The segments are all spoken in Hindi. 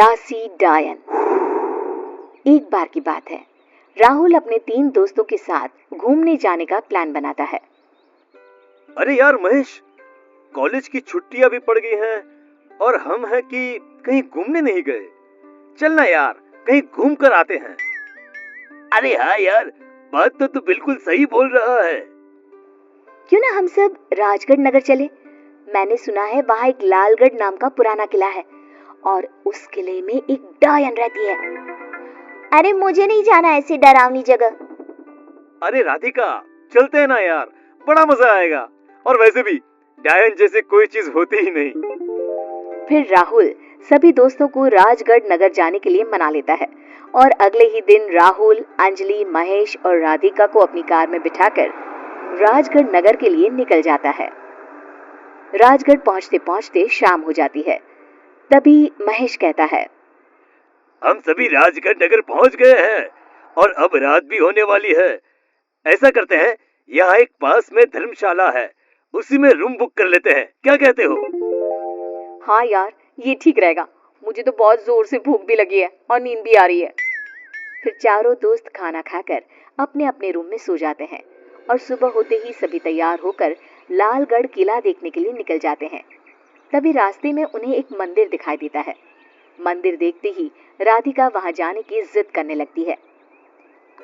दासी डायन। एक बार की बात है, राहुल अपने 3 दोस्तों के साथ घूमने जाने का प्लान बनाता है। अरे यार महेश, कॉलेज की छुट्टियां भी पड़ गई हैं और हम हैं कि कहीं घूमने नहीं गए। चलना यार, कहीं घूम कर आते हैं। अरे हाँ यार, बात तो तू बिल्कुल सही बोल रहा है। क्यों ना हम सब राजगढ़ नगर चले। मैंने सुना है वहाँ एक लालगढ़ नाम का पुराना किला है और उस किले में एक डायन रहती है। अरे मुझे नहीं जाना ऐसी डरावनी जगह। अरे राधिका, चलते हैं ना यार, बड़ा मजा आएगा। और वैसे भी डायन जैसे कोई चीज होती ही नहीं। फिर राहुल सभी दोस्तों को राजगढ़ नगर जाने के लिए मना लेता है और अगले ही दिन राहुल, अंजलि, महेश और राधिका को अपनी कार में बिठाकर राजगढ़ नगर के लिए निकल जाता है। राजगढ़ पहुंचते पहुंचते शाम हो जाती है। तभी महेश कहता है, हम सभी राजगढ़ नगर पहुंच गए हैं और अब रात भी होने वाली है। ऐसा करते हैं, यहाँ एक पास में धर्मशाला है, उसी में रूम बुक कर लेते हैं। क्या कहते हो? हाँ यार, ये ठीक रहेगा। मुझे तो बहुत जोर से भूख भी लगी है और नींद भी आ रही है। फिर चारों दोस्त खाना खाकर अपने अपने रूम में सो जाते हैं और सुबह होते ही सभी तैयार होकर लालगढ़ किला देखने के लिए निकल जाते हैं। तभी रास्ते में उन्हें एक मंदिर दिखाई देता है। मंदिर देखते ही राधिका वहां जाने की जिद करने लगती है।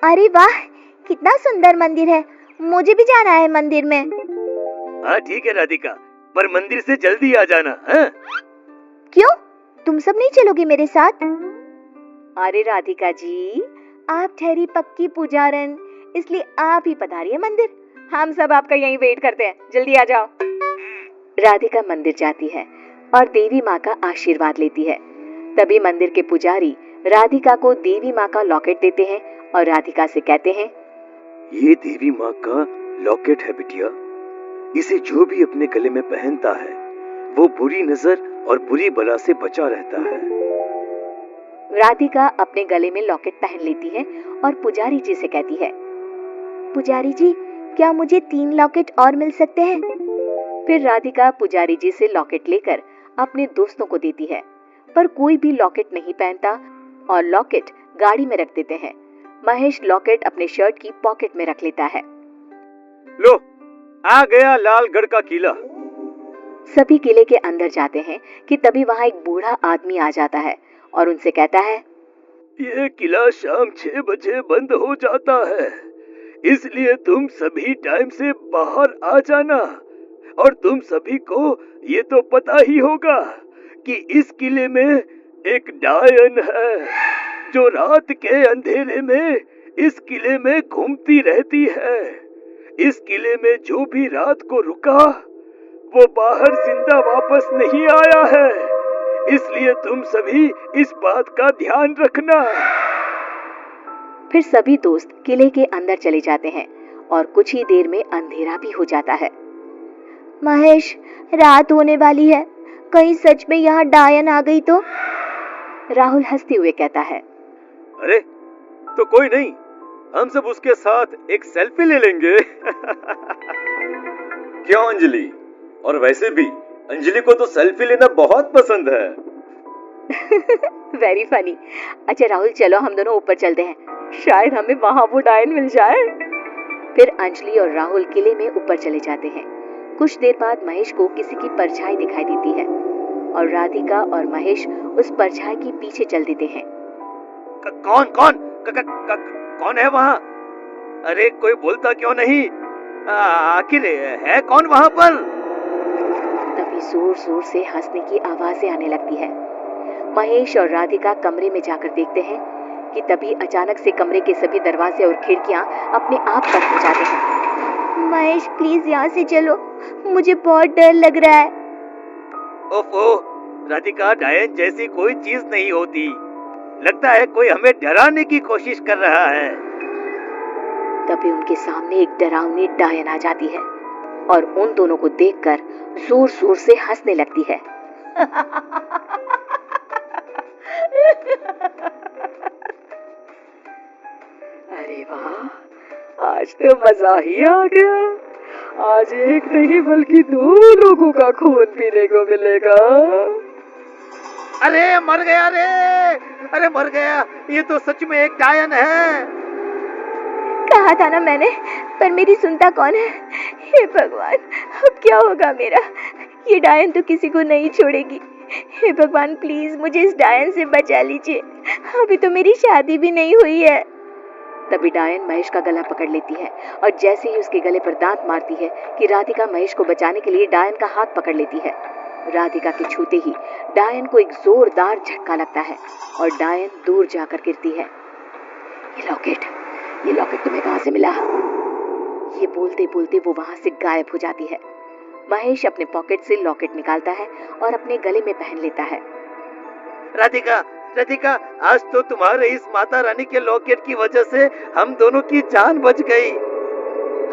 अरे वाह, कितना सुंदर मंदिर है, मुझे भी जाना है मंदिर में। हाँ ठीक है राधिका, पर मंदिर से जल्दी आ जाना है? क्यों, तुम सब नहीं चलोगे मेरे साथ? अरे राधिका जी, आप ठहरी पक्की पुजारन, इसलिए आप ही पधारिए मंदिर। हम सब आपका यहीं वेट करते हैं, जल्दी आ जाओ। राधिका मंदिर जाती है और देवी माँ का आशीर्वाद लेती है। तभी मंदिर के पुजारी राधिका को देवी माँ का लॉकेट देते हैं और राधिका से कहते हैं, ये देवी माँ का लॉकेट है बिटिया। इसे जो भी अपने गले में पहनता है वो बुरी नजर और बुरी बला से बचा रहता है। राधिका अपने गले में लॉकेट पहन लेती है और पुजारी जी से कहती है, पुजारी जी, क्या मुझे 3 लॉकेट और मिल सकते हैं? फिर राधिका पुजारी जी से लॉकेट लेकर अपने दोस्तों को देती है, पर कोई भी लॉकेट नहीं पहनता और लॉकेट गाड़ी में रख देते हैं। महेश लॉकेट अपने शर्ट की पॉकेट में रख लेता है। लो, आ गया लालगढ़ का किला। सभी किले के अंदर जाते हैं कि तभी वहां एक बूढ़ा आदमी आ जाता है और उनसे कहता है, ये किला शाम 6 बजे बंद हो जाता है, इसलिए तुम सभी टाइम से बाहर आ जाना। और तुम सभी को ये तो पता ही होगा कि इस किले में एक डायन है जो रात के अंधेरे में इस किले में घूमती रहती है। इस किले में जो भी रात को रुका वो बाहर जिंदा वापस नहीं आया है, इसलिए तुम सभी इस बात का ध्यान रखना। फिर सभी दोस्त किले के अंदर चले जाते हैं और कुछ ही देर में अंधेरा भी हो जाता है। महेश, रात होने वाली है, कहीं सच में यहाँ डायन आ गई तो? राहुल हंसते हुए कहता है, अरे तो कोई नहीं, हम सब उसके साथ एक सेल्फी ले लेंगे। क्यों अंजलि? और वैसे भी अंजलि को तो सेल्फी लेना बहुत पसंद है। Very funny. अच्छा राहुल, चलो हम दोनों ऊपर चलते हैं, शायद हमें वहां वो डायन मिल जाए। फिर अंजलि और राहुल किले में ऊपर चले जाते हैं। कुछ देर बाद महेश को किसी की परछाई दिखाई देती है और राधिका और महेश उस परछाई के पीछे चल देते हैं। कौन कौन कौन है वहाँ? अरे कोई बोलता क्यों नहीं? आखिर है कौन वहाँ पर? तभी जोर जोर से हंसने की आवाजें आने लगती है। महेश और राधिका कमरे में जाकर देखते हैं कि तभी अचानक से कमरे के सभी दरवाजे और खिड़कियां अपने आप बंद हो जाते हैं। महेश प्लीज यहाँ से चलो, मुझे बहुत डर लग रहा है। ओफो राधिका, डायन जैसी कोई चीज नहीं होती, लगता है कोई हमें डराने की कोशिश कर रहा है। तभी उनके सामने एक डरावनी डायन आ जाती है और उन दोनों को देखकर जोर जोर से हंसने लगती है। अरे वाह, आज तो मजा ही आ गया। आज एक नहीं बल्कि 2 लोगों का खून पीने को मिलेगा। अरे मर गया रे, अरे मर गया, ये तो सच में एक डायन है। कहा था ना मैंने, पर मेरी सुनता कौन है। हे भगवान, अब क्या होगा मेरा। ये डायन तो किसी को नहीं छोड़ेगी। हे भगवान, प्लीज मुझे इस डायन से बचा लीजिए। अभी तो मेरी शादी भी नहीं हुई है। तभी डायन महेश का गला पकड़ लेती है और जैसे ही उसके गले पर दांत मारती है कि राधिका महेश को बचाने के लिए डायन का हाथ पकड़ लेती है। राधिका के छूते ही डायन को एक जोरदार झटका लगता है और डायन दूर जाकर गिरती है। ये लॉकेट तुम्हें कहाँ से मिला? ये बोलते बोलते वो वहां से गायब हो जाती है। महेश अपने पॉकेट से लॉकेट निकालता है और अपने गले में पहन लेता है। राधिका, राधिका, आज तो तुम्हारे इस माता रानी के लॉकेट की वजह से हम दोनों की जान बच गई।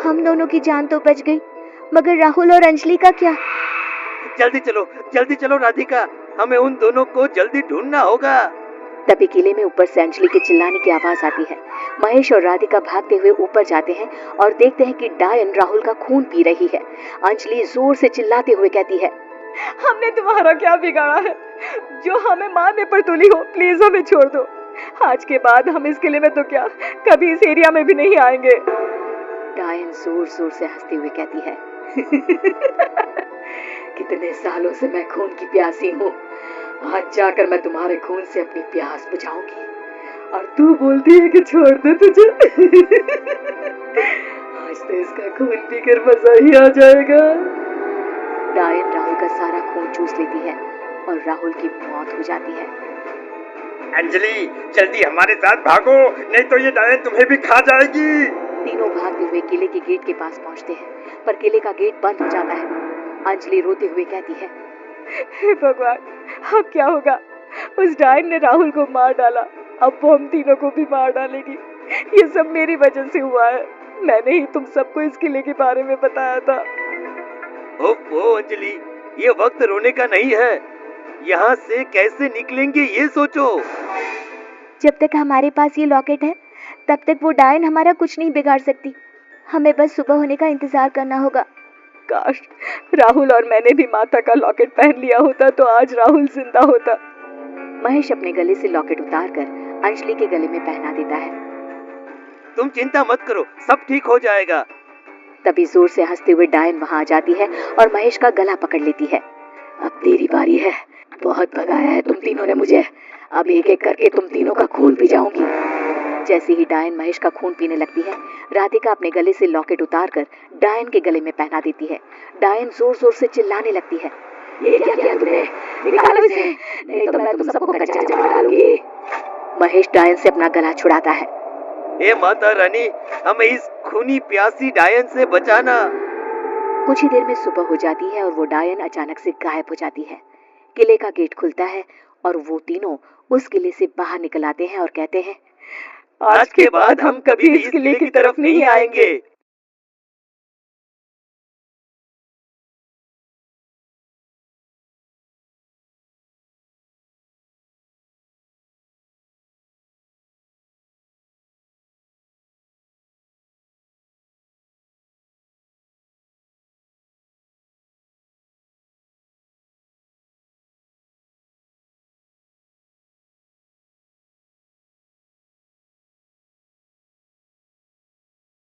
हम दोनों की जान तो बच गई, मगर राहुल और अंजलि का क्या? जल्दी चलो राधिका, हमें उन दोनों को जल्दी ढूंढना होगा। तभी किले में ऊपर से अंजलि के चिल्लाने की आवाज आती है। महेश और राधिका भागते हुए ऊपर जाते हैं और देखते हैं कि डायन राहुल का खून पी रही है। अंजलि जोर से चिल्लाते हुए कहती है, हमने तुम्हारा क्या बिगाड़ा है जो हमें मारने पर तुली हो? प्लीज हमें छोड़ दो। आज के बाद हम इस किले में तो क्या, कभी इस एरिया में भी नहीं आएंगे। डायन जोर जोर से हंसते हुए कहती है, कितने सालों से मैं खून की प्यासी हूँ, आज जाकर मैं तुम्हारे खून से अपनी प्यास बुझाऊंगी और तू बोलती है कि छोड़ दे तुझे। आज तो इसका खून पीकर मजा ही आ जाएगा। डायन राहुल का सारा खून चूस लेती है और राहुल की मौत हो जाती है। अंजलि, जल्दी हमारे साथ भागो, नहीं तो ये डायन तुम्हें भी खा जाएगी। तीनों भागते हुए किले के गेट के पास पहुंचते हैं, पर किले का गेट बंद हो जाता है। अंजलि रोते हुए कहती है, हे भगवान, अब क्या होगा? उस डायन ने राहुल को मार डाला, अब वो हम तीनों को भी मार डालेगी। ये सब मेरी वजह से हुआ है। मैंने ही तुम सबको इस किले के बारे में बताया था। ओफो अंजलि, ये वक्त रोने का नहीं है। यहाँ से कैसे निकलेंगे ये सोचो। जब तक हमारे पास ये लॉकेट है, तब तक वो डायन हमारा कुछ नहीं बिगाड़ सकती। हमें बस सुबह होने का इंतजार करना होगा। काश राहुल और मैंने भी माता का लॉकेट पहन लिया होता तो आज राहुल जिंदा होता। महेश अपने गले से लॉकेट उतारकर अंजलि के गले में पहना देता है। तुम चिंता मत करो, सब ठीक हो जाएगा। तभी जोर से हंसते हुए डायन वहां आ जाती है और महेश का गला पकड़ लेती है। अब तेरी बारी है, बहुत भगाया है तुम तीनों ने मुझे, अब एक एक करके तुम तीनों का खून पी जाऊंगी। जैसे ही डायन महेश का खून पीने लगती है, राधिका अपने गले से लॉकेट उतारकर डायन के गले में पहना देती है। डायन जोर जोर से चिल्लाने लगती है, ये क्या किया तुमने? निकालो इसे, नहीं तो मैं तुम सबको कच्चा जला डालूंगी। महेश डायन से अपना गला छुड़ाता है। हे माता रानी, हमें इस खूनी प्यासी डायन से बचाना। कुछ ही देर में सुबह हो जाती है और वो डायन अचानक से गायब हो जाती है। किले का गेट खुलता है और वो तीनों उस किले से बाहर निकल आते हैं और कहते हैं, आज के बाद हम कभी इस किले की तरफ नहीं आएंगे।